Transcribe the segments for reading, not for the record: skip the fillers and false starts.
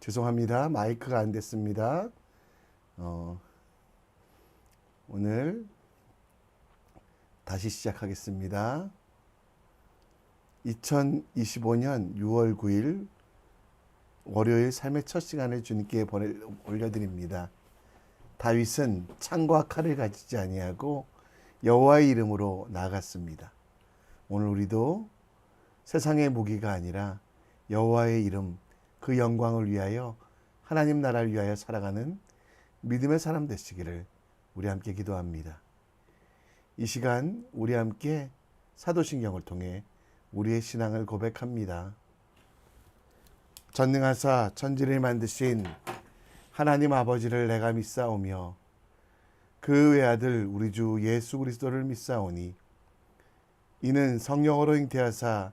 죄송합니다. 마이크가 안 됐습니다. 오늘 다시 시작하겠습니다. 2025년 6월 9일 월요일 삶의 첫 시간을 주님께 올려드립니다. 다윗은 창과 칼을 가지지 아니하고 여호와의 이름으로 나아갔습니다. 오늘 우리도 세상의 무기가 아니라 여호와의 이름, 그 영광을 위하여 하나님 나라를 위하여 살아가는 믿음의 사람 되시기를 우리 함께 기도합니다. 이 시간 우리 함께 사도신경을 통해 우리의 신앙을 고백합니다. 전능하사 천지를 만드신 하나님 아버지를 내가 믿사오며 그 외아들 우리 주 예수 그리스도를 믿사오니 이는 성령으로 잉태하사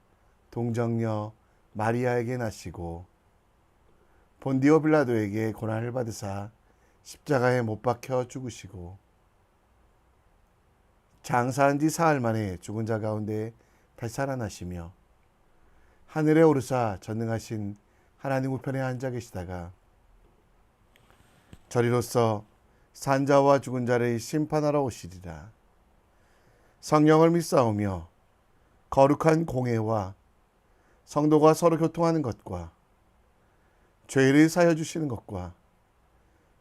동정녀 마리아에게 나시고 본디오 빌라도에게 고난을 받으사 십자가에 못 박혀 죽으시고 장사한 지 사흘 만에 죽은 자 가운데 다시 살아나시며 하늘에 오르사 전능하신 하나님 우편에 앉아 계시다가 저리로서 산자와 죽은 자를 심판하러 오시리라. 성령을 믿사오며 거룩한 공회와 성도가 서로 교통하는 것과 죄를 사여 주시는 것과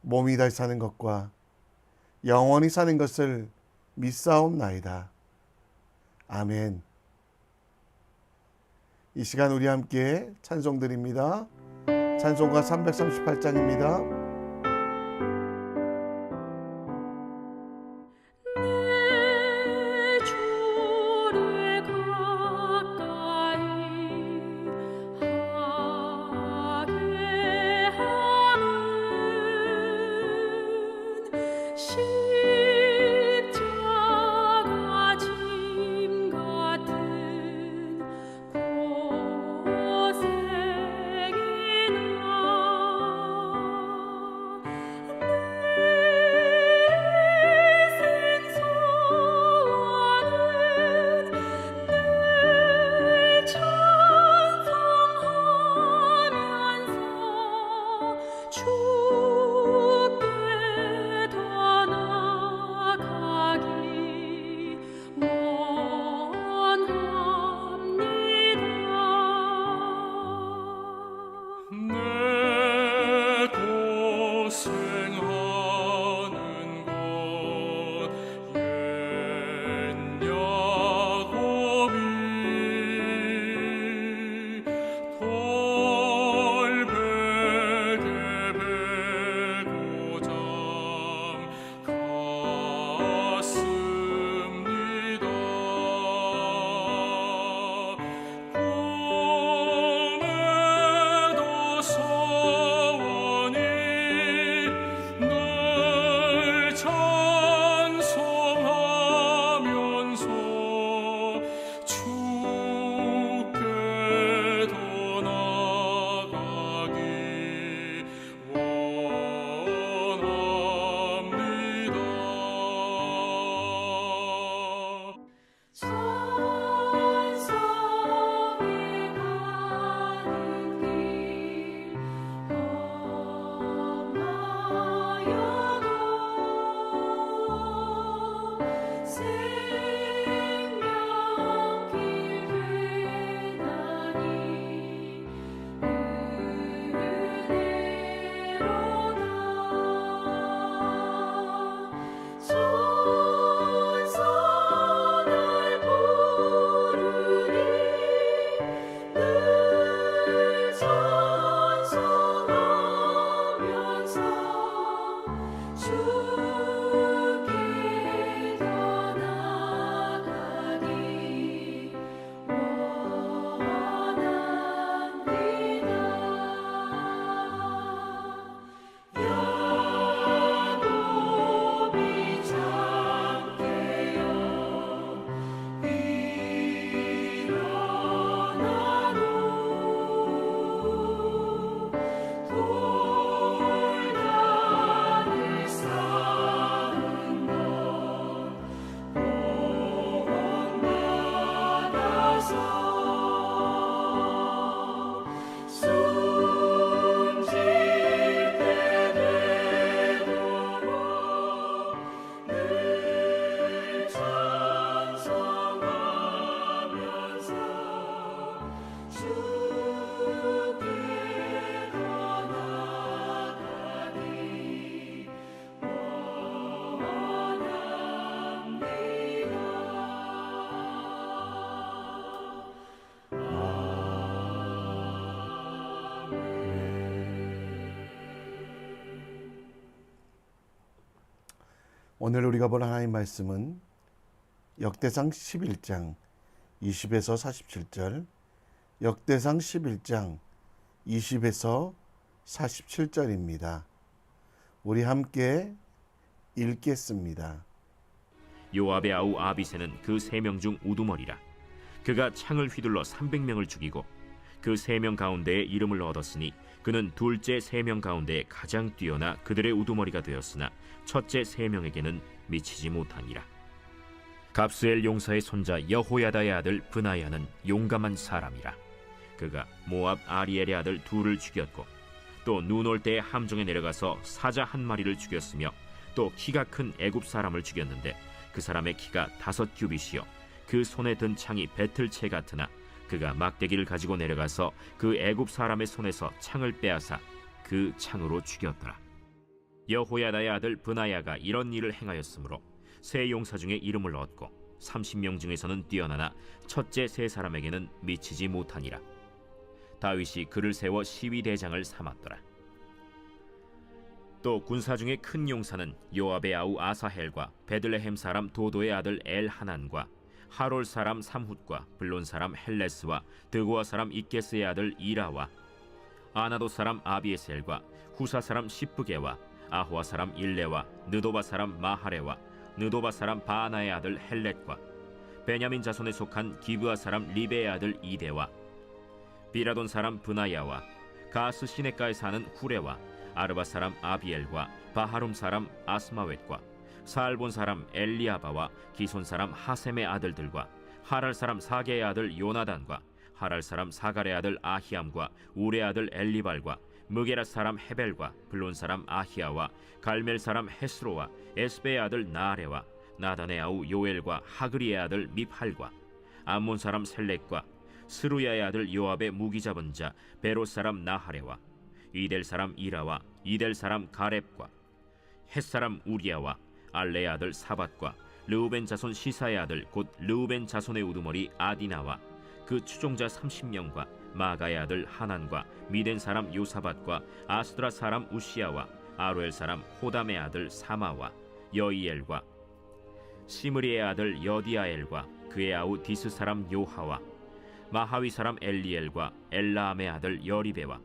몸이 다시 사는 것과 영원히 사는 것을 믿사옵나이다. 아멘. 이 시간 우리 함께 찬송 드립니다. 찬송가 338장입니다. 오늘 우리가 볼 하나님 말씀은 역대상 11장 20에서 47절, 역대상 11장 20에서 47절입니다. 우리 함께 읽겠습니다. 요압의 아우 아비새는 그 3명 중 우두머리라. 그가 창을 휘둘러 300명을 죽이고 그 3명 가운데에 이름을 얻었으니 그는 둘째 3명 가운데 가장 뛰어나 그들의 우두머리가 되었으나 첫째 3명에게는 미치지 못하니라. 갑스엘 용사의 손자 여호야다의 아들 브나야는 용감한 사람이라. 그가 모압 아리엘의 아들 둘을 죽였고 또 눈 올 때에 함정에 내려가서 사자 한 마리를 죽였으며 또 키가 큰 애굽 사람을 죽였는데 그 사람의 키가 5규빗이요 그 손에 든 창이 배틀채 같으나 그가 막대기를 가지고 내려가서 그 애굽 사람의 손에서 창을 빼앗아 그 창으로 죽였더라. 여호야다의 아들 브나야가 이런 일을 행하였으므로 세 용사 중에 이름을 얻고 30명 중에서는 뛰어나나 첫째 세 사람에게는 미치지 못하니라. 다윗이 그를 세워 시위대장을 삼았더라. 또 군사 중에 큰 용사는 요압의 아우 아사헬과 베들레헴 사람 도도의 아들 엘하난과 하롤 사람 삼훗과 블론 사람 헬레스와 드고아 사람 이게스의 아들 이라와 아나도 사람 아비에셀과 후사 사람 시프게와 아호아 사람 일레와 느도바 사람 마하레와 느도바 사람 바하나의 아들 헬렛과 베냐민 자손에 속한 기브아 사람 리베의 아들 이데와 비라돈 사람 브나야와 가스 시내가에 사는 후레와 아르바 사람 아비엘과 바하룸 사람 아스마웻과 사알본 사람 엘리아바와 기손 사람 하셈의 아들들과 하랄 사람 사게의 아들 요나단과 하랄 사람 사갈의 아들 아히암과 우레 아들 엘리발과 무게라 사람 헤벨과 블론 사람 아히야와 갈멜 사람 헤스로와 에스베의 아들 나아레와 나단의 아우 요엘과 하그리의 아들 미팔과 암몬 사람 셀렉과 스루야의 아들 요압의 무기 잡은 자 베롯 사람 나하레와 이델 사람 이라와 이델 사람 가렙과 헷 사람 우리야와 알레의 아들 사밧과 르우벤 자손 시사의 아들 곧 르우벤 자손의 우두머리 아디나와 그 추종자 30명과 마가의 아들 하난과 미덴 사람 요사밧과 아스드라 사람 우시야와 아로엘 사람 호담의 아들 사마와 여이엘과 시므리의 아들 여디아엘과 그의 아우 디스 사람 요하와 마하위 사람 엘리엘과 엘라암의 아들 여리베와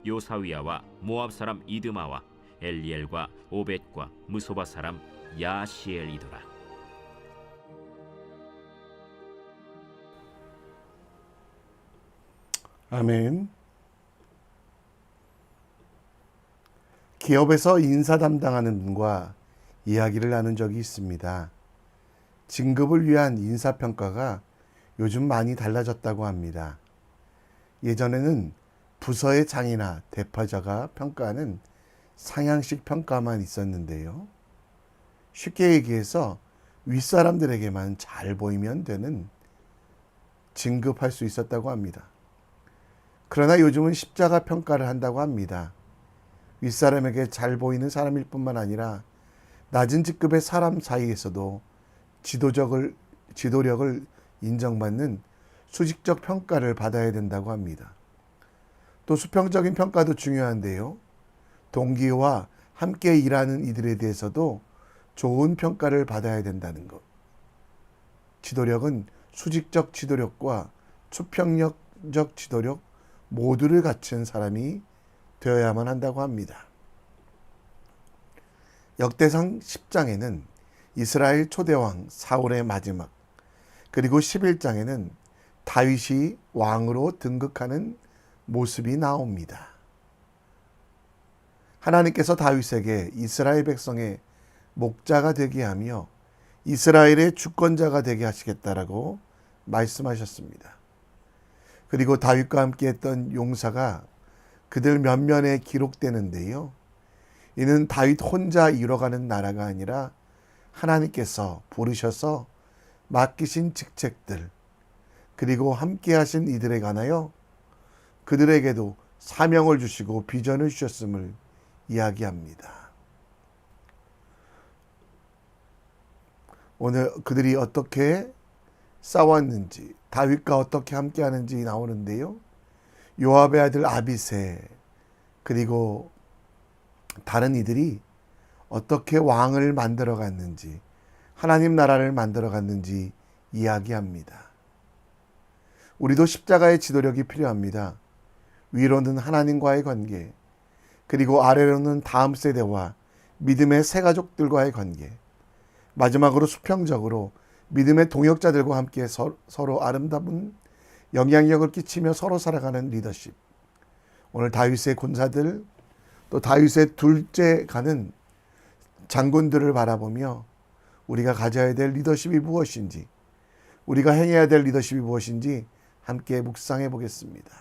요사위야와 모압 사람 이드마와 엘리엘과 오벳과 무소바 사람 야시엘이더라. 아멘. 기업에서 인사 담당하는 분과 이야기를 나눈 적이 있습니다. 진급을 위한 인사평가가 요즘 많이 달라졌다고 합니다. 예전에는 부서의 장이나 대표자가 평가하는 상향식 평가만 있었는데요. 쉽게 얘기해서 윗사람들에게만 잘 보이면 되는 진급할 수 있었다고 합니다. 그러나 요즘은 십자가 평가를 한다고 합니다. 윗사람에게 잘 보이는 사람일 뿐만 아니라 낮은 직급의 사람 사이에서도 지도력을 인정받는 수직적 평가를 받아야 된다고 합니다. 또 수평적인 평가도 중요한데요. 동기와 함께 일하는 이들에 대해서도 좋은 평가를 받아야 된다는 것. 지도력은 수직적 지도력과 수평적 지도력 모두를 갖춘 사람이 되어야만 한다고 합니다. 역대상 10장에는 이스라엘 초대왕 사울의 마지막, 그리고 11장에는 다윗이 왕으로 등극하는 모습이 나옵니다. 하나님께서 다윗에게 이스라엘 백성의 목자가 되게 하며 이스라엘의 주권자가 되게 하시겠다라고 말씀하셨습니다. 그리고 다윗과 함께 했던 용사가 그들 면면에 기록되는데요. 이는 다윗 혼자 이뤄가는 나라가 아니라 하나님께서 부르셔서 맡기신 직책들, 그리고 함께 하신 이들에 관하여 그들에게도 사명을 주시고 비전을 주셨음을 이야기합니다. 오늘 그들이 어떻게 싸웠는지, 다윗과 어떻게 함께 하는지 나오는데요. 요압의 아들 아비새, 그리고 다른 이들이 어떻게 왕을 만들어 갔는지, 하나님 나라를 만들어 갔는지 이야기합니다. 우리도 십자가의 지도력이 필요합니다. 위로는 하나님과의 관계, 그리고 아래로는 다음 세대와 믿음의 새 가족들과의 관계, 마지막으로 수평적으로 믿음의 동역자들과 함께 서로 아름다운 영향력을 끼치며 서로 살아가는 리더십. 오늘 다윗의 군사들, 또 다윗의 둘째 가는 장군들을 바라보며 우리가 가져야 될 리더십이 무엇인지, 우리가 행해야 될 리더십이 무엇인지 함께 묵상해 보겠습니다.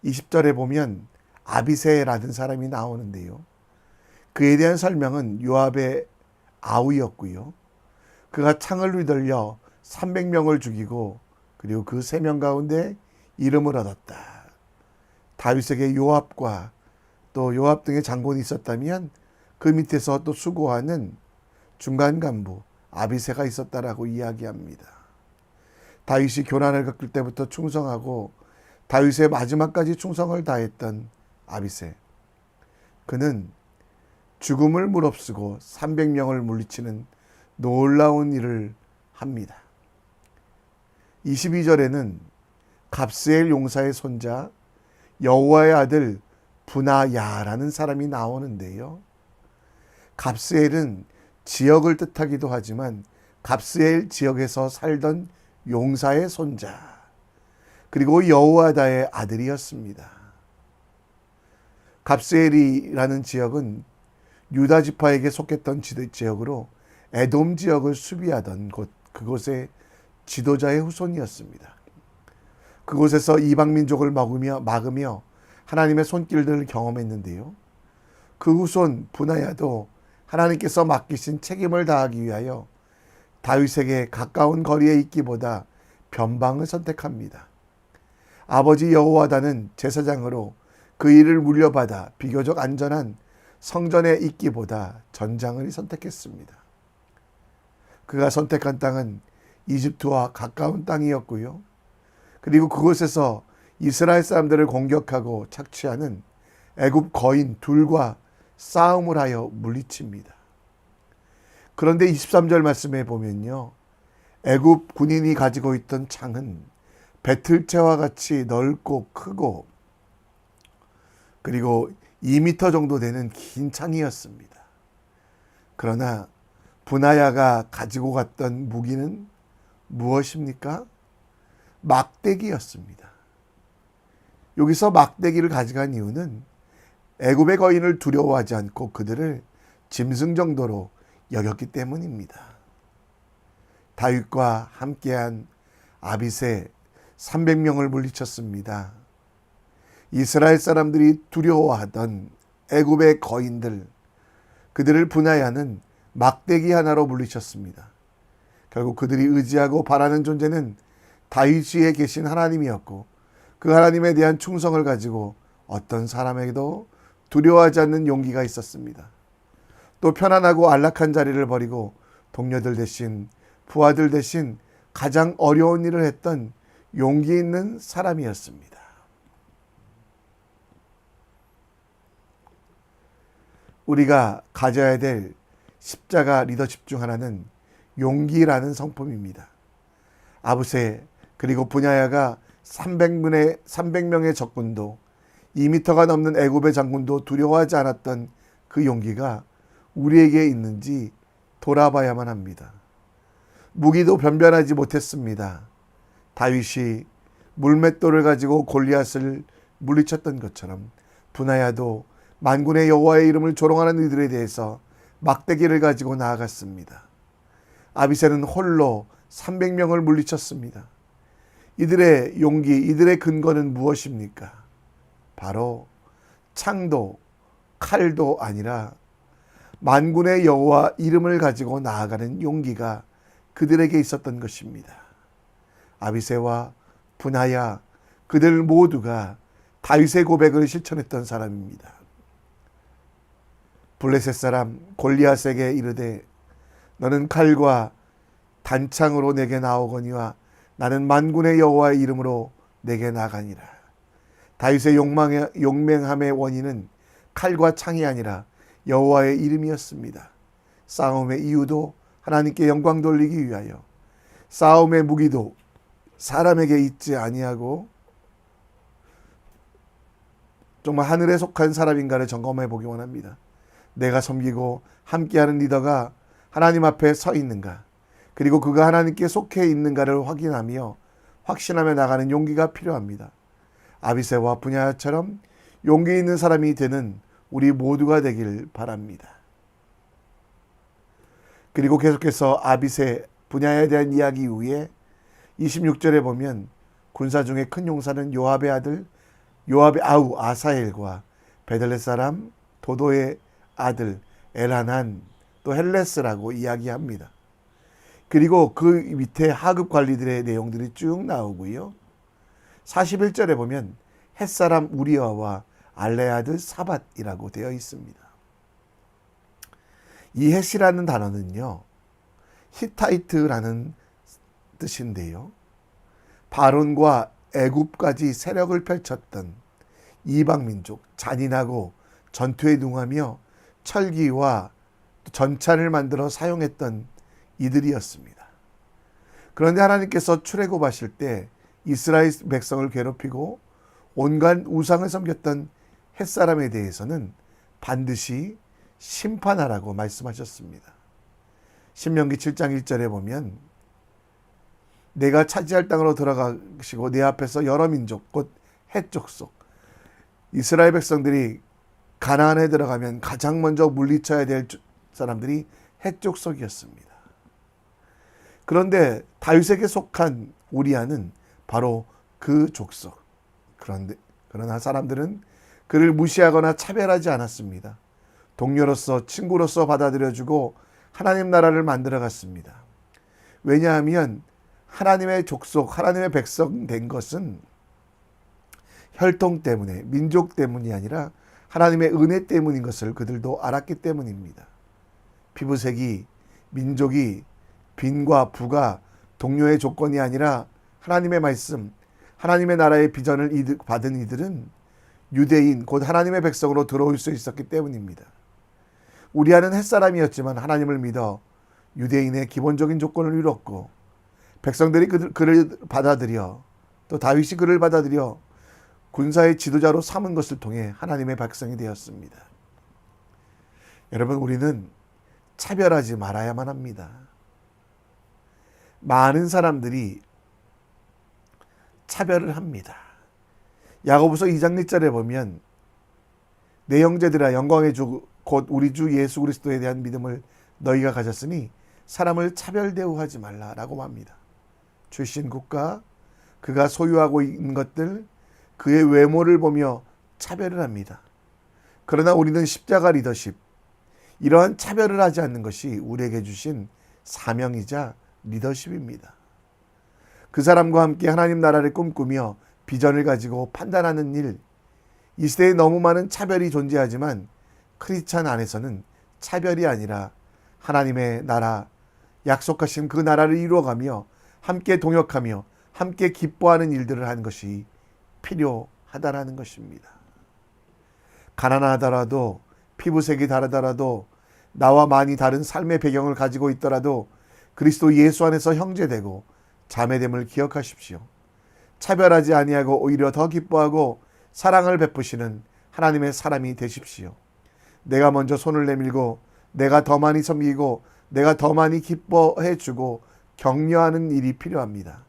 20절에 보면 아비새라는 사람이 나오는데요. 그에 대한 설명은 요압의 아우였고요. 그가 창을 휘둘려 300명을 죽이고 그리고 그 3명 가운데 이름을 얻었다. 다윗에게 요압과 또 요압 등의 장군이 있었다면 그 밑에서 또 수고하는 중간 간부 아비새가 있었다라고 이야기합니다. 다윗이 고난을 겪을 때부터 충성하고 다윗의 마지막까지 충성을 다했던 아비새. 그는 죽음을 무릅쓰고 300명을 물리치는 놀라운 일을 합니다. 22절에는 갑스엘 용사의 손자 여호와의 아들 분하야라는 사람이 나오는데요. 갑스엘은 지역을 뜻하기도 하지만 갑스엘 지역에서 살던 용사의 손자, 그리고 여호와다의 아들이었습니다. 갑스엘이라는 지역은 유다 지파에게 속했던 지역으로 에돔 지역을 수비하던 그곳의 지도자의 후손이었습니다. 그곳에서 이방 민족을 막으며 하나님의 손길들을 경험했는데요. 그 후손 분하야도 하나님께서 맡기신 책임을 다하기 위하여 다윗에게 가까운 거리에 있기보다 변방을 선택합니다. 아버지 여호와다는 제사장으로 그 일을 물려받아 비교적 안전한 성전에 있기보다 전장을 선택했습니다. 그가 선택한 땅은 이집트와 가까운 땅이었고요. 그리고 그곳에서 이스라엘 사람들을 공격하고 착취하는 애굽 거인 둘과 싸움을 하여 물리칩니다. 그런데 23절 말씀에 보면요. 애굽 군인이 가지고 있던 창은 배틀채와 같이 넓고 크고 그리고 2m 정도 되는 긴 창이었습니다. 그러나 분하야가 가지고 갔던 무기는 무엇입니까? 막대기였습니다. 여기서 막대기를 가져간 이유는 애굽의 거인을 두려워하지 않고 그들을 짐승 정도로 여겼기 때문입니다. 다윗과 함께한 아비새 300명을 물리쳤습니다. 이스라엘 사람들이 두려워하던 애굽의 거인들, 그들을 분하야는 막대기 하나로 물리쳤습니다. 결국 그들이 의지하고 바라는 존재는 다윗 위에 계신 하나님이었고 그 하나님에 대한 충성을 가지고 어떤 사람에게도 두려워하지 않는 용기가 있었습니다. 또 편안하고 안락한 자리를 버리고 동료들 대신, 부하들 대신 가장 어려운 일을 했던 용기 있는 사람이었습니다. 우리가 가져야 될 십자가 리더십 중 하나는 용기라는 성품입니다. 아브새 그리고 분하야가 300명의 적군도 2m가 넘는 애굽의 장군도 두려워하지 않았던 그 용기가 우리에게 있는지 돌아봐야만 합니다. 무기도 변변하지 못했습니다. 다윗이 물맷돌을 가지고 골리앗을 물리쳤던 것처럼 분하야도 만군의 여호와의 이름을 조롱하는 이들에 대해서 막대기를 가지고 나아갔습니다. 아비새는 홀로 300명을 물리쳤습니다. 이들의 용기, 이들의 근거는 무엇입니까? 바로 창도 칼도 아니라 만군의 여호와 이름을 가지고 나아가는 용기가 그들에게 있었던 것입니다. 아비새와 분하야, 그들 모두가 다윗의 고백을 실천했던 사람입니다. 블레셋 사람 골리앗에게 이르되 너는 칼과 단창으로 내게 나오거니와 나는 만군의 여호와의 이름으로 내게 나가니라. 다윗의 용맹함의 원인은 칼과 창이 아니라 여호와의 이름이었습니다. 싸움의 이유도 하나님께 영광 돌리기 위하여, 싸움의 무기도 사람에게 있지 아니하고 정말 하늘에 속한 사람인가를 점검해 보기 원합니다. 내가 섬기고 함께하는 리더가 하나님 앞에 서 있는가, 그리고 그가 하나님께 속해 있는가를 확인하며 확신하며 나가는 용기가 필요합니다. 아비새와 분야처럼 용기 있는 사람이 되는 우리 모두가 되길 바랍니다. 그리고 계속해서 아비새 분야에 대한 이야기 이후에 26절에 보면 군사 중에 큰 용사는 요압의 아우 아사헬과 베들레 사람 도도의 아들 엘하난, 또 헬레스라고 이야기합니다. 그리고 그 밑에 하급 관리들의 내용들이 쭉 나오고요. 41절에 보면 햇사람 우리아와 알레 아들 사밧이라고 되어 있습니다. 이 햇이라는 단어는요, 히타이트라는 뜻인데요, 바론과 애굽까지 세력을 펼쳤던 이방민족, 잔인하고 전투에 능하며 철기와 전차를 만들어 사용했던 이들이었습니다. 그런데 하나님께서 출애굽하실 때 이스라엘 백성을 괴롭히고 온갖 우상을 섬겼던 햇사람에 대해서는 반드시 심판하라고 말씀하셨습니다. 신명기 7장 1절에 보면 내가 차지할 땅으로 들어가시고 내 앞에서 여러 민족 곧 헷 족속, 이스라엘 백성들이 가나안에 들어가면 가장 먼저 물리쳐야 될 사람들이 헷 족속이었습니다. 그런데 다윗에게 속한 우리아는 바로 그 족속. 그러나 사람들은 그를 무시하거나 차별하지 않았습니다. 동료로서, 친구로서 받아들여주고 하나님 나라를 만들어 갔습니다. 왜냐하면 하나님의 족속, 하나님의 백성 된 것은 혈통 때문에, 민족 때문이 아니라 하나님의 은혜 때문인 것을 그들도 알았기 때문입니다. 피부색이, 민족이, 빈과 부가 동료의 조건이 아니라 하나님의 말씀, 하나님의 나라의 비전을 받은 이들은 유대인, 곧 하나님의 백성으로 들어올 수 있었기 때문입니다. 우리아는 햇사람이었지만 하나님을 믿어 유대인의 기본적인 조건을 이뤘고, 백성들이 그를 받아들여, 또 다윗이 그를 받아들여 군사의 지도자로 삼은 것을 통해 하나님의 백성이 되었습니다. 여러분, 우리는 차별하지 말아야만 합니다. 많은 사람들이 차별을 합니다. 야고보서 2장 1절에 보면 내 형제들아, 영광의 주 곧 우리 주 예수 그리스도에 대한 믿음을 너희가 가졌으니 사람을 차별 대우하지 말라라고 합니다. 출신 국가, 그가 소유하고 있는 것들, 그의 외모를 보며 차별을 합니다. 그러나 우리는 십자가 리더십, 이러한 차별을 하지 않는 것이 우리에게 주신 사명이자 리더십입니다. 그 사람과 함께 하나님 나라를 꿈꾸며 비전을 가지고 판단하는 일, 이 시대에 너무 많은 차별이 존재하지만 크리스찬 안에서는 차별이 아니라 하나님의 나라, 약속하신 그 나라를 이루어가며 함께 동역하며 함께 기뻐하는 일들을 하는 것이 필요하다라는 것입니다. 가난하더라도, 피부색이 다르더라도, 나와 많이 다른 삶의 배경을 가지고 있더라도 그리스도 예수 안에서 형제되고 자매됨을 기억하십시오. 차별하지 아니하고 오히려 더 기뻐하고 사랑을 베푸시는 하나님의 사람이 되십시오. 내가 먼저 손을 내밀고 내가 더 많이 섬기고 내가 더 많이 기뻐해 주고 격려하는 일이 필요합니다.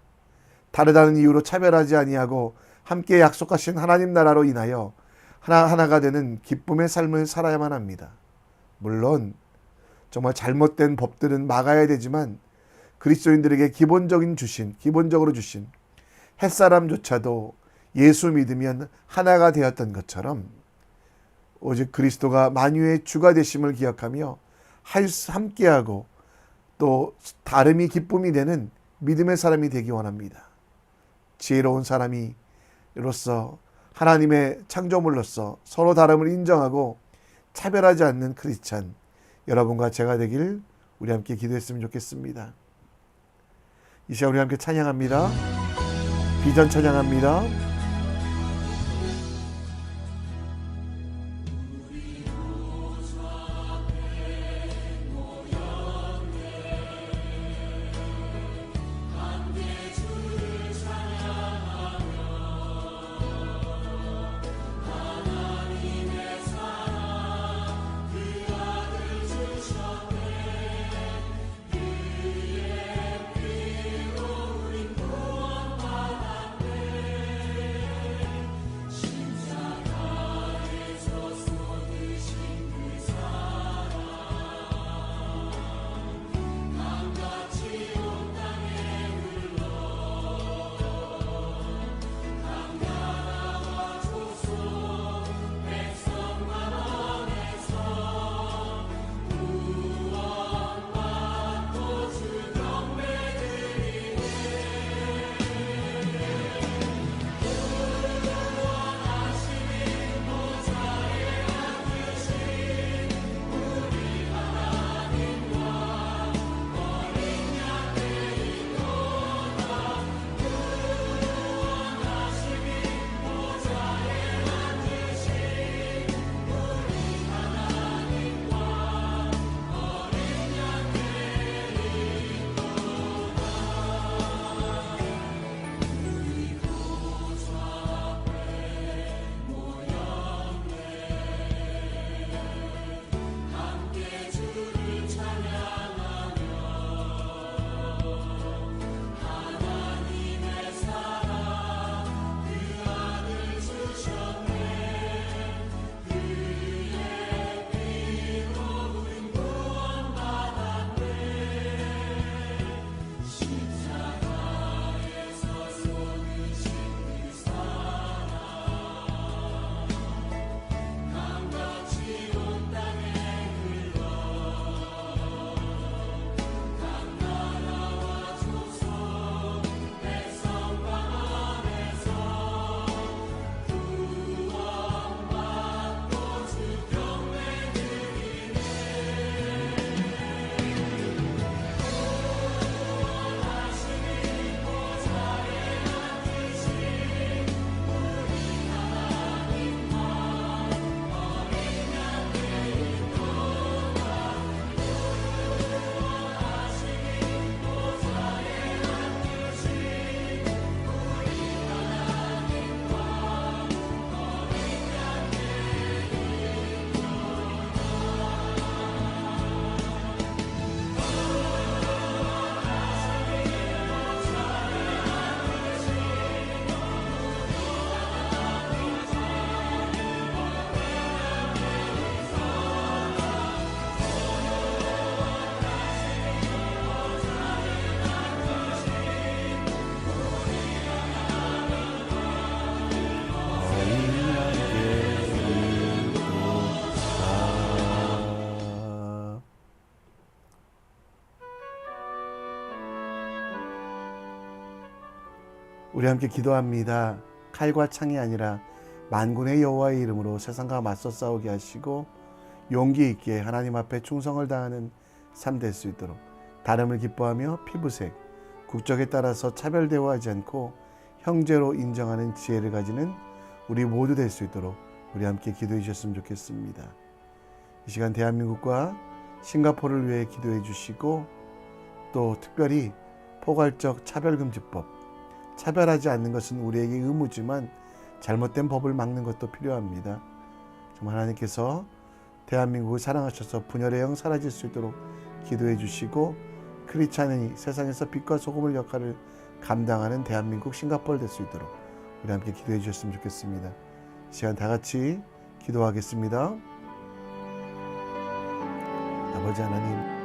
다르다는 이유로 차별하지 아니하고 함께 약속하신 하나님 나라로 인하여 하나가 되는 기쁨의 삶을 살아야만 합니다. 물론 정말 잘못된 법들은 막아야 되지만 그리스도인들에게 기본적으로 주신 햇사람조차도 예수 믿으면 하나가 되었던 것처럼 오직 그리스도가 만유의 주가 되심을 기억하며 함께하고 또 다름이 기쁨이 되는 믿음의 사람이 되기 원합니다. 지혜로운 사람이로서 하나님의 창조물로서 서로 다름을 인정하고 차별하지 않는 크리스찬 여러분과 제가 되길 우리 함께 기도했으면 좋겠습니다. 이 시간 우리 함께 찬양합니다. 비전 찬양합니다. 우리 함께 기도합니다. 칼과 창이 아니라 만군의 여호와의 이름으로 세상과 맞서 싸우게 하시고 용기 있게 하나님 앞에 충성을 다하는 삶 될 수 있도록 다름을 기뻐하며 피부색, 국적에 따라서 차별 대우하지 않고 형제로 인정하는 지혜를 가지는 우리 모두 될 수 있도록 우리 함께 기도해 주셨으면 좋겠습니다. 이 시간 대한민국과 싱가포르를 위해 기도해 주시고 또 특별히 포괄적 차별금지법, 차별하지 않는 것은 우리에게 의무지만 잘못된 법을 막는 것도 필요합니다. 정말 하나님께서 대한민국을 사랑하셔서 분열의 영 사라질 수 있도록 기도해 주시고 크리스찬이 세상에서 빛과 소금을 역할을 감당하는 대한민국 싱가포르 될 수 있도록 우리 함께 기도해 주셨으면 좋겠습니다. 이 시간 다 같이 기도하겠습니다. 아버지 하나님,